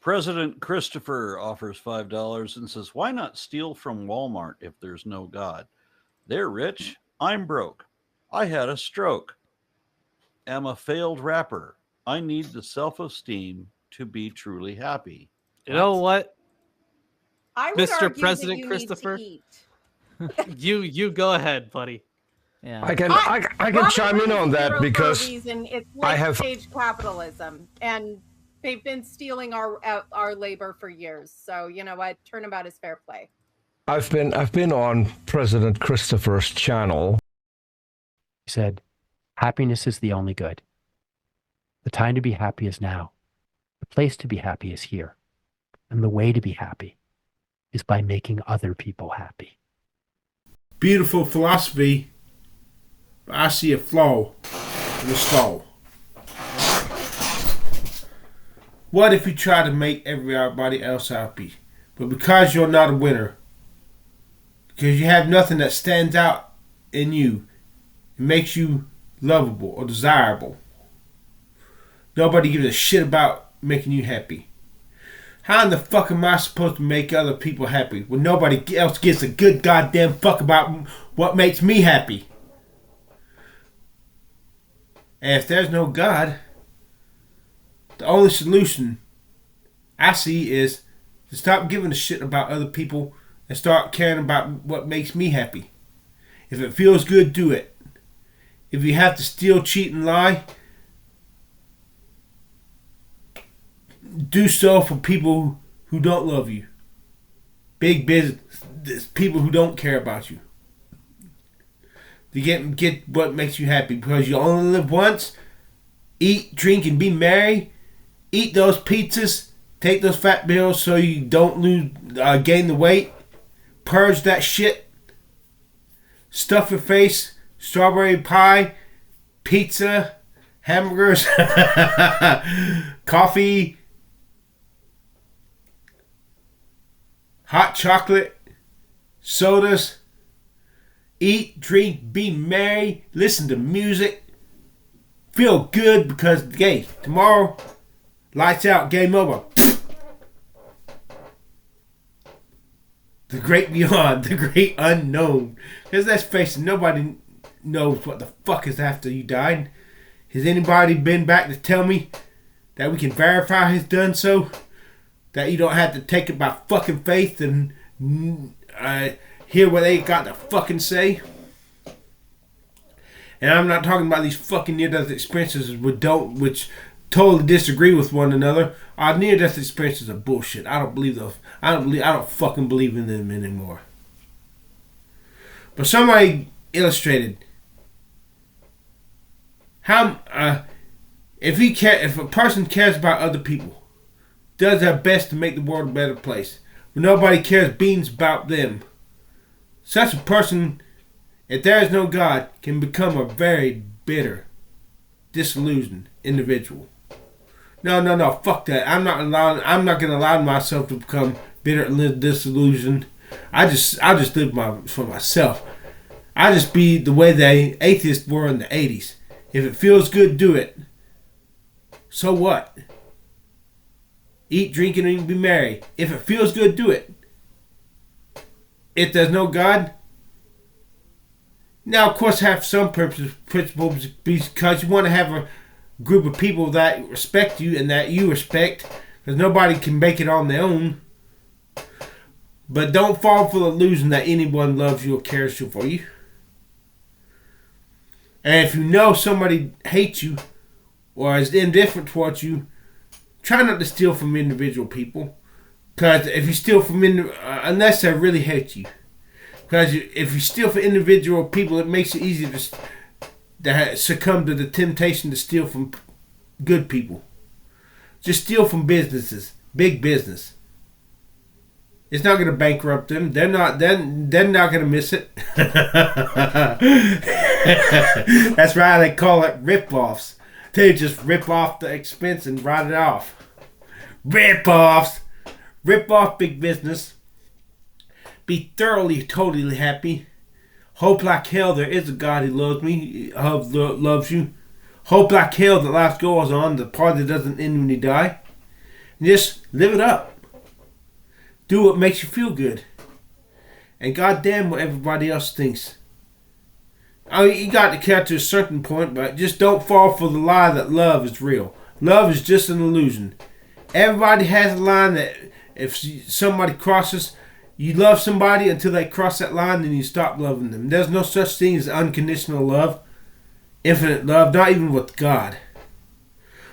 President Christopher offers $5 and says, "Why not steal from Walmart if there's no God? They're rich. I'm broke. I had a stroke. Am a failed rapper. I need the self esteem to be truly happy." You know What? what, I would Mr. argue that President you need to Christopher? eat. You go ahead, buddy. Yeah. I can Robert chime in Lee on is that hero for a because reason. It's I late have stage capitalism, and they've been stealing our labor for years. So you know what? Turnabout is fair play. I've been on President Christopher's channel. He said, happiness is the only good. The time to be happy is now. The place to be happy is here. And the way to be happy is by making other people happy. Beautiful philosophy, but I see a flaw in the stall. What if you try to make everybody else happy, but because you're not a winner, because you have nothing that stands out in you, it makes you lovable or desirable, nobody gives a shit about making you happy. How in the fuck am I supposed to make other people happy when nobody else gives a good goddamn fuck about what makes me happy? And if there's no God, the only solution I see is to stop giving a shit about other people and start caring about what makes me happy. If it feels good, do it. If you have to steal, cheat, and lie, do so for people who don't love you. Big business, people who don't care about you. To get what makes you happy, because you only live once. Eat, drink, and be merry. Eat those pizzas. Take those fat pills so you don't gain the weight. Purge that shit. Stuff your face. Strawberry pie. Pizza. Hamburgers. Coffee. Hot chocolate. Sodas. Eat, drink, be merry. Listen to music. Feel good because, hey, tomorrow, lights out, game over. The great beyond, the great unknown. Because let's face it, nobody knows what the fuck is after you died. Has anybody been back to tell me that we can verify he's done so? That you don't have to take it by fucking faith and hear what they got to fucking say? And I'm not talking about these fucking near-death experiences which totally disagree with one another. Our near-death experiences are bullshit. I don't believe those. I don't fucking believe in them anymore. But somebody illustrated how if a person cares about other people, does their best to make the world a better place, but nobody cares beans about them, such a person, if there is no God, can become a very bitter, disillusioned individual. No, fuck that. I'm not gonna allow myself to become bitter and disillusioned. I'll just live for myself. I just be the way the atheists were in the 80s. If it feels good, do it. So what? Eat, drink, and be merry. If it feels good, do it. If there's no God, now of course have some principles because you want to have a group of people that respect you and that you respect, because nobody can make it on their own. But don't fall for the illusion that anyone loves you or cares for you. And if you know somebody hates you or is indifferent towards you, try not to steal from individual people. Because if you steal from unless they really hate you. Because if you steal from individual people, it makes it easier to succumb to the temptation to steal from good people. Just steal from businesses, big business. It's not going to bankrupt them. They're not going to miss it. That's why they call it rip-offs. They just rip off the expense and write it off. Rip-offs. Rip off big business. Be thoroughly, totally happy. Hope like hell there is a God who loves me, loves you. Hope like hell that life goes on, the party doesn't end when you die. And just live it up. Do what makes you feel good. And goddamn what everybody else thinks. I mean, you got to catch to a certain point, but just don't fall for the lie that love is real. Love is just an illusion. Everybody has a line that if somebody crosses, you love somebody until they cross that line, then you stop loving them. There's no such thing as unconditional love, infinite love, not even with God.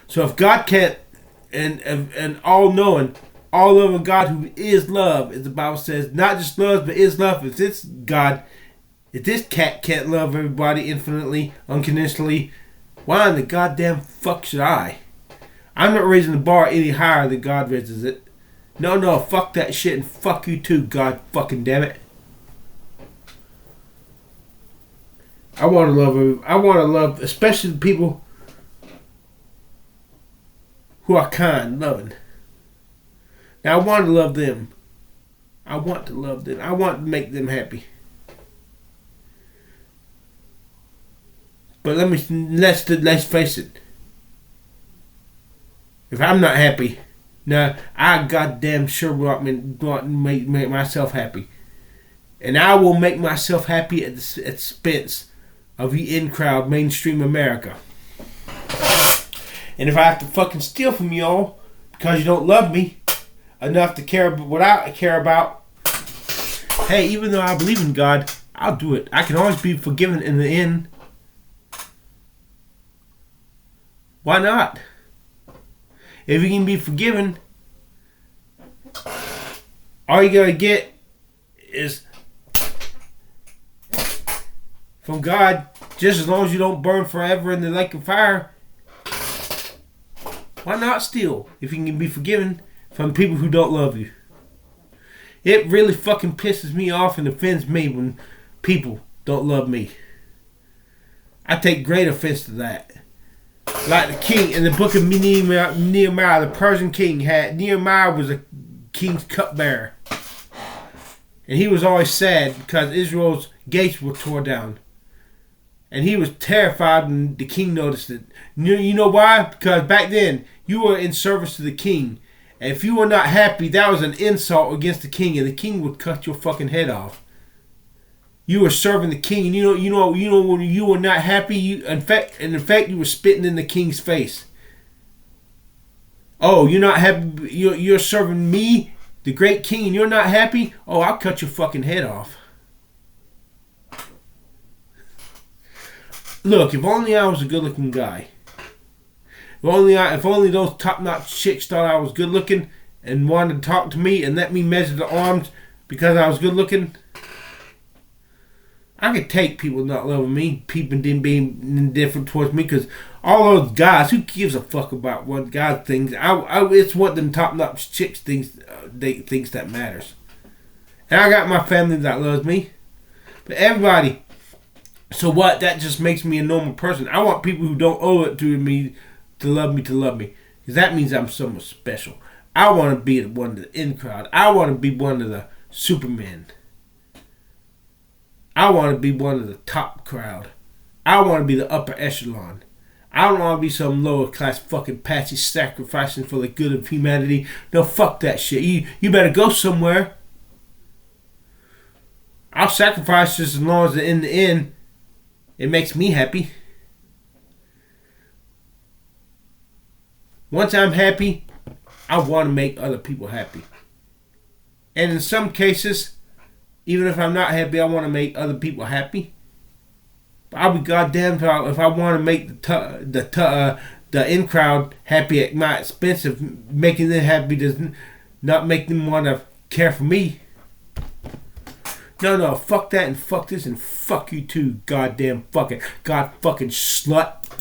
So if God can't, and all-knowing, all-loving God who is love, as the Bible says, not just loves, but is love, if this God, if this cat can't love everybody infinitely, unconditionally, why in the goddamn fuck should I? I'm not raising the bar any higher than God raises it. No, fuck that shit and fuck you too, God fucking damn it. I want to love, especially the people who are kind, loving. Now I want to love them. I want to love them. I want to make them happy. But let's face it. If I'm not happy, now I goddamn sure want to make myself happy, and I will make myself happy at the expense of the in-crowd mainstream America. And if I have to fucking steal from y'all because you don't love me enough to care about what I care about, hey, even though I believe in God, I'll do it. I can always be forgiven in the end. Why not? If you can be forgiven, all you gotta get is from God, just as long as you don't burn forever in the lake of fire. Why not steal if you can be forgiven from people who don't love you? It really fucking pisses me off and offends me when people don't love me. I take great offense to that. Like the king in the book of Nehemiah, the Persian king Nehemiah was a king's cupbearer. And he was always sad because Israel's gates were torn down. And he was terrified when the king noticed it. You know why? Because back then, you were in service to the king. And if you were not happy, that was an insult against the king. And the king would cut your fucking head off. You were serving the king. And you know when you were not happy, in fact, you were spitting in the king's face. Oh, you're not happy? You're serving me, the great king, and you're not happy? Oh, I'll cut your fucking head off. Look, if only I was a good-looking guy. If only those top-notch chicks thought I was good-looking and wanted to talk to me and let me measure the arms because I was good-looking. I could take people not loving me, people being indifferent towards me, because all those guys, who gives a fuck about what God thinks? It's what them top-notch chicks thinks that matters. And I got my family that loves me. But everybody, so what? That just makes me a normal person. I want people who don't owe it to me to love me. Because that means I'm someone special. I want to be one of the in-crowd. I want to be one of the Supermen. I want to be one of the top crowd. I want to be the upper echelon. I don't want to be some lower class fucking patsy sacrificing for the good of humanity. No, fuck that shit. You better go somewhere. I'll sacrifice just as long as in the end it makes me happy. Once I'm happy, I want to make other people happy. And in some cases, even if I'm not happy, I want to make other people happy. But I'll be goddamn if I want to make the in-crowd happy at my expense of making them happy does not make them want to care for me. No, fuck that and fuck this and fuck you too, goddamn fucking god fucking slut.